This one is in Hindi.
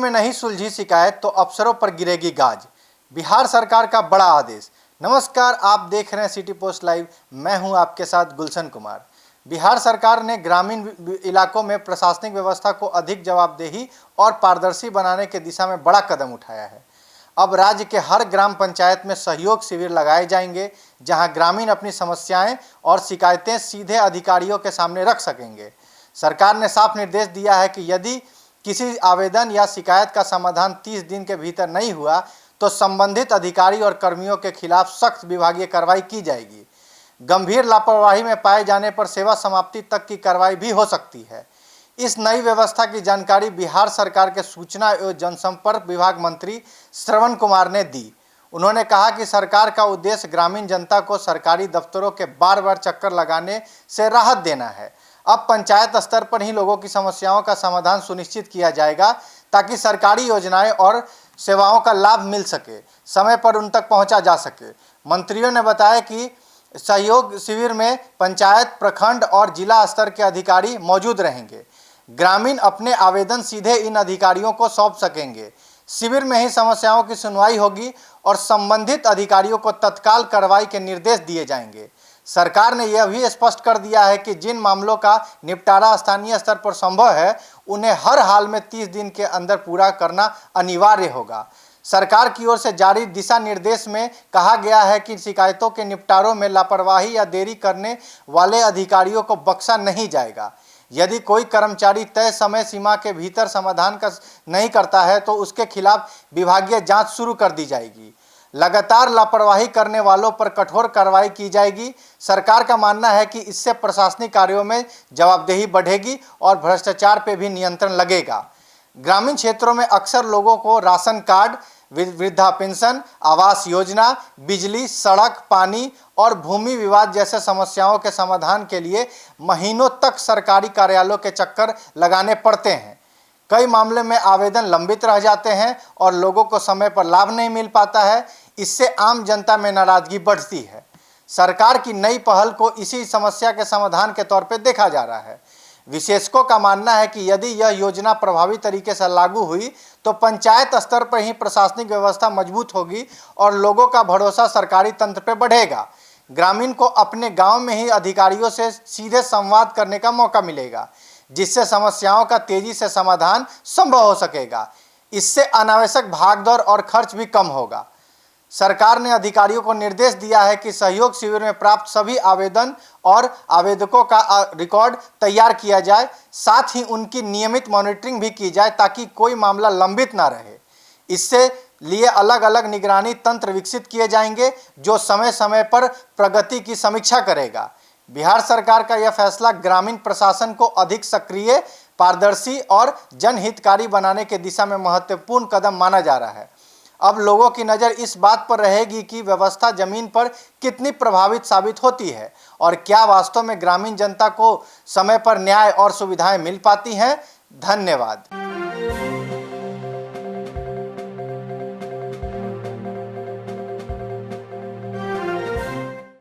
में नहीं सुलझी शिकायत तो अफसरों पर गिरेगी गाज। बिहार सरकार का बड़ा आदेश। नमस्कार, आप देख रहे हैं सिटी पोस्ट लाइव। मैं हूं आपके साथ गुलशन कुमार। बिहार सरकार ने ग्रामीण इलाकों में प्रशासनिक व्यवस्था को अधिक जवाबदेही और पारदर्शी बनाने की दिशा में बड़ा कदम उठाया है। अब राज्य के हर ग्राम पंचायत में सहयोग शिविर लगाए जाएंगे, जहां ग्रामीण अपनी समस्याएं और शिकायतें सीधे अधिकारियों के सामने रख सकेंगे। सरकार ने साफ निर्देश दिया है कि यदि किसी आवेदन या शिकायत का समाधान 30 दिन के भीतर नहीं हुआ तो संबंधित अधिकारी और कर्मियों के खिलाफ सख्त विभागीय कार्रवाई की जाएगी। गंभीर लापरवाही में पाए जाने पर सेवा समाप्ति तक की कार्रवाई भी हो सकती है। इस नई व्यवस्था की जानकारी बिहार सरकार के सूचना एवं जनसंपर्क विभाग मंत्री श्रवण कुमार ने दी। उन्होंने कहा कि सरकार का उद्देश्य ग्रामीण जनता को सरकारी दफ्तरों के बार बार चक्कर लगाने से राहत देना है। अब पंचायत स्तर पर ही लोगों की समस्याओं का समाधान सुनिश्चित किया जाएगा, ताकि सरकारी योजनाएं और सेवाओं का लाभ मिल सके, समय पर उन तक पहुंचा जा सके। मंत्रियों ने बताया कि सहयोग शिविर में पंचायत, प्रखंड और जिला स्तर के अधिकारी मौजूद रहेंगे। ग्रामीण अपने आवेदन सीधे इन अधिकारियों को सौंप सकेंगे। शिविर में ही समस्याओं की सुनवाई होगी और संबंधित अधिकारियों को तत्काल कार्रवाई के निर्देश दिए जाएंगे। सरकार ने यह भी स्पष्ट कर दिया है कि जिन मामलों का निपटारा स्थानीय स्तर पर संभव है, उन्हें हर हाल में 30 दिन के अंदर पूरा करना अनिवार्य होगा। सरकार की ओर से जारी दिशा निर्देश में कहा गया है कि शिकायतों के निपटारों में लापरवाही या देरी करने वाले अधिकारियों को बख्शा नहीं जाएगा। यदि कोई कर्मचारी तय समय सीमा के भीतर समाधान नहीं करता है तो उसके खिलाफ विभागीय जांच शुरू कर दी जाएगी। लगातार लापरवाही करने वालों पर कठोर कार्रवाई की जाएगी। सरकार का मानना है कि इससे प्रशासनिक कार्यों में जवाबदेही बढ़ेगी और भ्रष्टाचार पर भी नियंत्रण लगेगा। ग्रामीण क्षेत्रों में अक्सर लोगों को राशन कार्ड, वृद्धा पेंशन, आवास योजना, बिजली, सड़क, पानी और भूमि विवाद जैसे समस्याओं के समाधान के लिए महीनों तक सरकारी कार्यालयों के चक्कर लगाने पड़ते हैं। कई मामले में आवेदन लंबित रह जाते हैं और लोगों को समय पर लाभ नहीं मिल पाता है। इससे आम जनता में नाराजगी बढ़ती है। सरकार की नई पहल को इसी समस्या के समाधान के तौर पर देखा जा रहा है। विशेषज्ञों का मानना है कि यदि यह योजना प्रभावी तरीके से लागू हुई तो पंचायत स्तर पर ही प्रशासनिक व्यवस्था मजबूत होगी और लोगों का भरोसा सरकारी तंत्र पर बढ़ेगा। ग्रामीण को अपने गांव में ही अधिकारियों से सीधे संवाद करने का मौका मिलेगा, जिससे समस्याओं का तेजी से समाधान संभव हो सकेगा। इससे अनावश्यक भागदौड़ और खर्च भी कम होगा। सरकार ने अधिकारियों को निर्देश दिया है कि सहयोग शिविर में प्राप्त सभी आवेदन और आवेदकों का रिकॉर्ड तैयार किया जाए, साथ ही उनकी नियमित मॉनिटरिंग भी की जाए ताकि कोई मामला लंबित ना रहे। इससे लिए अलग अलग निगरानी तंत्र विकसित किए जाएंगे, जो समय समय पर प्रगति की समीक्षा करेगा। बिहार सरकार का यह फैसला ग्रामीण प्रशासन को अधिक सक्रिय, पारदर्शी और जनहितकारी बनाने की दिशा में महत्वपूर्ण कदम माना जा रहा है। अब लोगों की नज़र इस बात पर रहेगी कि व्यवस्था जमीन पर कितनी प्रभावित साबित होती है और क्या वास्तव में ग्रामीण जनता को समय पर न्याय और सुविधाएं मिल पाती हैं। धन्यवाद।